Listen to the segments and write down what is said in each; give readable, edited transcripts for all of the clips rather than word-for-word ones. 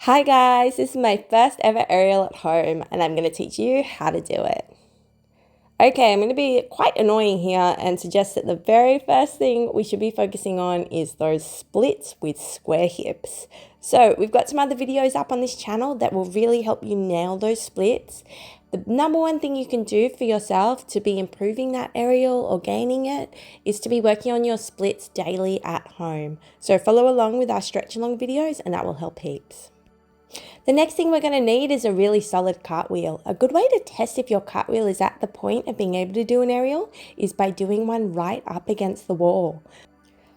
Hi guys, this is my first ever aerial at home and I'm going to teach you how to do it. Okay, I'm going to be quite annoying here and suggest that the very first thing we should be focusing on is those splits with square hips. So we've got some other videos up on this channel that will really help you nail those splits. The number one thing you can do for yourself to be improving that aerial or gaining it is to be working on your splits daily at home. So follow along with our stretch along videos and that will help heaps. The next thing we're going to need is a really solid cartwheel. A good way to test if your cartwheel is at the point of being able to do an aerial is by doing one right up against the wall.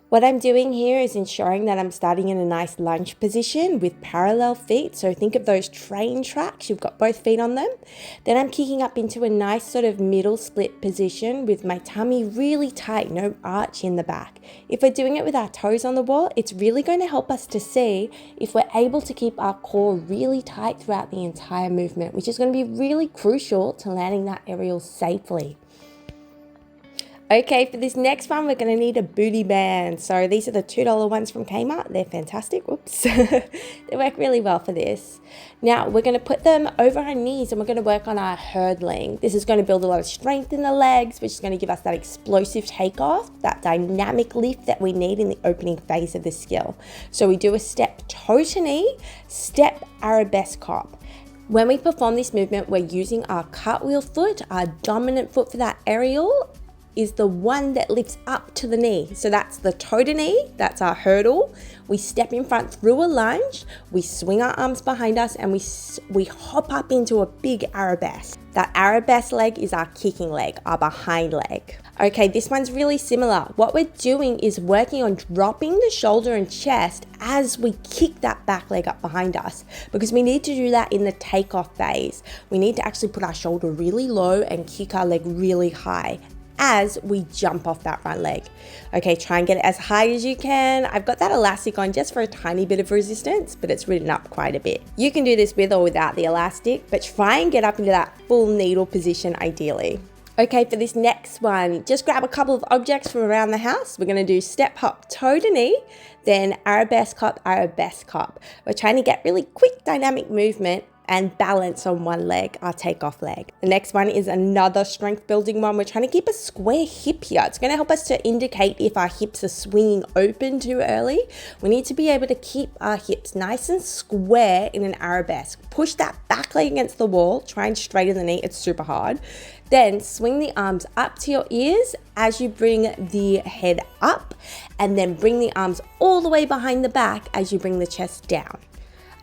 What I'm doing here is ensuring that I'm starting in a nice lunge position with parallel feet. So think of those train tracks, you've got both feet on them. Then I'm kicking up into a nice sort of middle split position with my tummy really tight, no arch in the back. If we're doing it with our toes on the wall, it's really going to help us to see if we're able to keep our core really tight throughout the entire movement, which is going to be really crucial to landing that aerial safely. Okay, for this next one, we're going to need a booty band. So these are the $2 ones from Kmart. They're fantastic. Whoops. They work really well for this. Now, we're going to put them over our knees and we're going to work on our hurdling. This is going to build a lot of strength in the legs, which is going to give us that explosive takeoff, that dynamic lift that we need in the opening phase of the skill. So we do a step toe to knee, step Arabesque hop. When we perform this movement, we're using our cartwheel foot, our dominant foot for that aerial, is the one that lifts up to the knee. So that's the toe to knee, that's our hurdle. We step in front through a lunge, we swing our arms behind us and we hop up into a big arabesque. That arabesque leg is our kicking leg, our behind leg. Okay, this one's really similar. What we're doing is working on dropping the shoulder and chest as we kick that back leg up behind us, because we need to do that in the takeoff phase. We need to actually put our shoulder really low and kick our leg really high as we jump off that front leg. Okay, try and get it as high as you can. I've got that elastic on just for a tiny bit of resistance, but it's ridden up quite a bit. You can do this with or without the elastic, but try and get up into that full needle position ideally. Okay, for this next one, just grab a couple of objects from around the house. We're gonna do step hop toe to knee, then arabesque hop, arabesque hop. We're trying to get really quick dynamic movement and balance on one leg, our takeoff leg. The next one is another strength building one. We're trying to keep a square hip here. It's going to help us to indicate if our hips are swinging open too early. We need to be able to keep our hips nice and square in an arabesque. Push that back leg against the wall, try and straighten the knee, it's super hard. Then swing the arms up to your ears as you bring the head up, and then bring the arms all the way behind the back as you bring the chest down.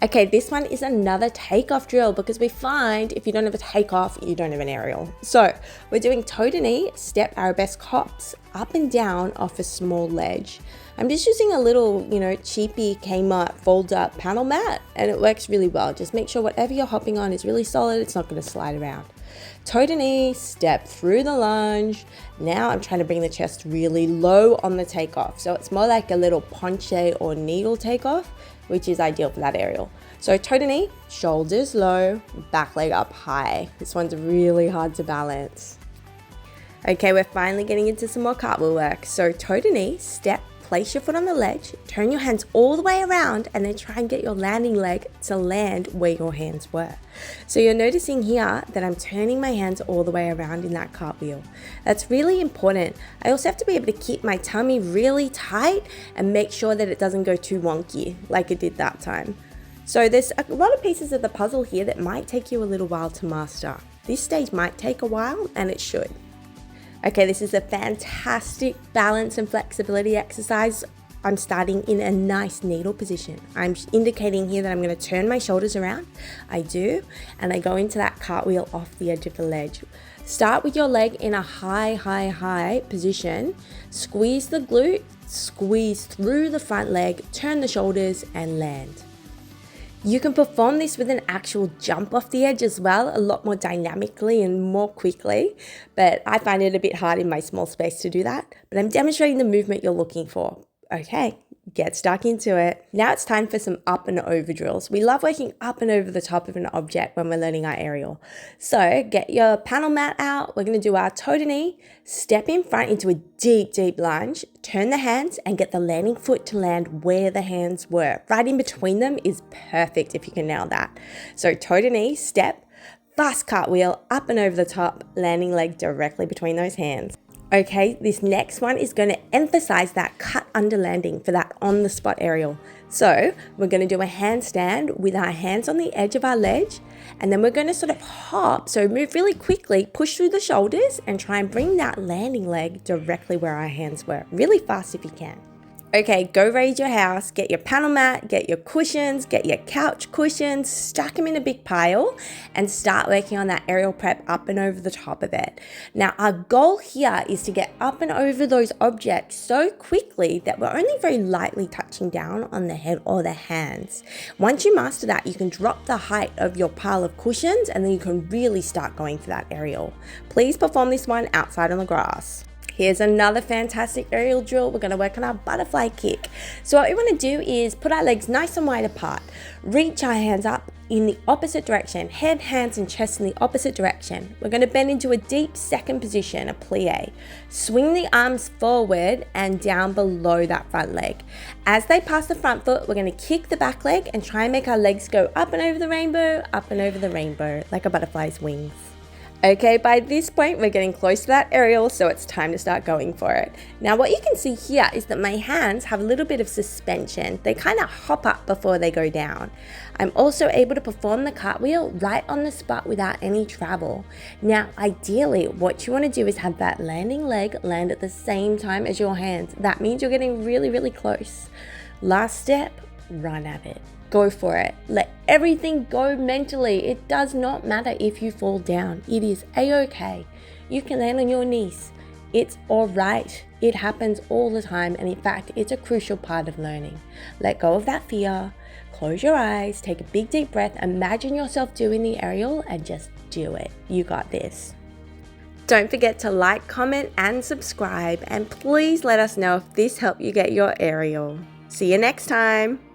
Okay, this one is another takeoff drill because we find if you don't have a takeoff, you don't have an aerial. So we're doing toe to knee, step arabesque hops up and down off a small ledge. I'm just using a little, cheapy Kmart fold up panel mat and it works really well. Just make sure whatever you're hopping on is really solid. It's not going to slide around. Toe to knee, step through the lunge. Now I'm trying to bring the chest really low on the takeoff. So it's more like a little ponche or needle takeoff, which is ideal for that aerial. So toe to knee, shoulders low, back leg up high. This one's really hard to balance. Okay, we're finally getting into some more cartwheel work. So toe to knee, step, place your foot on the ledge, turn your hands all the way around, and then try and get your landing leg to land where your hands were. So you're noticing here that I'm turning my hands all the way around in that cartwheel. That's really important. I also have to be able to keep my tummy really tight and make sure that it doesn't go too wonky like it did that time. So there's a lot of pieces of the puzzle here that might take you a little while to master. This stage might take a while, and it should. Okay, this is a fantastic balance and flexibility exercise. I'm starting in a nice needle position. I'm indicating here that I'm going to turn my shoulders around. I do, and I go into that cartwheel off the edge of the ledge. Start with your leg in a high position. Squeeze the glute, squeeze through the front leg, turn the shoulders, and land. You can perform this with an actual jump off the edge as well, a lot more dynamically and more quickly, but I find it a bit hard in my small space to do that. But I'm demonstrating the movement you're looking for. Okay, Get stuck into it. Now it's time for some up and over drills. We love working up and over the top of an object when we're learning our aerial. So get your panel mat out. We're going to do our toe to knee, step in front into a deep, deep lunge, turn the hands and get the landing foot to land where the hands were. Right in between them is perfect if you can nail that. So toe to knee, step, fast cartwheel, up and over the top, landing leg directly between those hands. Okay, this next one is going to emphasize that cut under landing for that on the spot aerial. So we're going to do a handstand with our hands on the edge of our ledge, and then we're going to sort of hop, so move really quickly, push through the shoulders and try and bring that landing leg directly where our hands were. Really fast if you can. Okay, go raise your house, get your panel mat, get your cushions, get your couch cushions, stack them in a big pile and start working on that aerial prep up and over the top of it. Now, our goal here is to get up and over those objects so quickly that we're only very lightly touching down on the head or the hands. Once you master that, you can drop the height of your pile of cushions and then you can really start going for that aerial. Please perform this one outside on the grass. Here's another fantastic aerial drill. We're going to work on our butterfly kick. So what we want to do is put our legs nice and wide apart. Reach our hands up in the opposite direction. Head, hands and chest in the opposite direction. We're going to bend into a deep second position, a plie. Swing the arms forward and down below that front leg. As they pass the front foot, we're going to kick the back leg and try and make our legs go up and over the rainbow, like a butterfly's wings. Okay, by this point, we're getting close to that aerial, so it's time to start going for it. Now, what you can see here is that my hands have a little bit of suspension. They kind of hop up before they go down. I'm also able to perform the cartwheel right on the spot without any travel. Now, ideally, what you want to do is have that landing leg land at the same time as your hands. That means you're getting really, really close. Last step, run at it. Go for it. Let everything go mentally. It does not matter if you fall down. It is a-okay. You can land on your knees. It's all right. It happens all the time. And in fact, it's a crucial part of learning. Let go of that fear. Close your eyes. Take a big deep breath. Imagine yourself doing the aerial and just do it. You got this. Don't forget to like, comment, and subscribe. And please let us know if this helped you get your aerial. See you next time.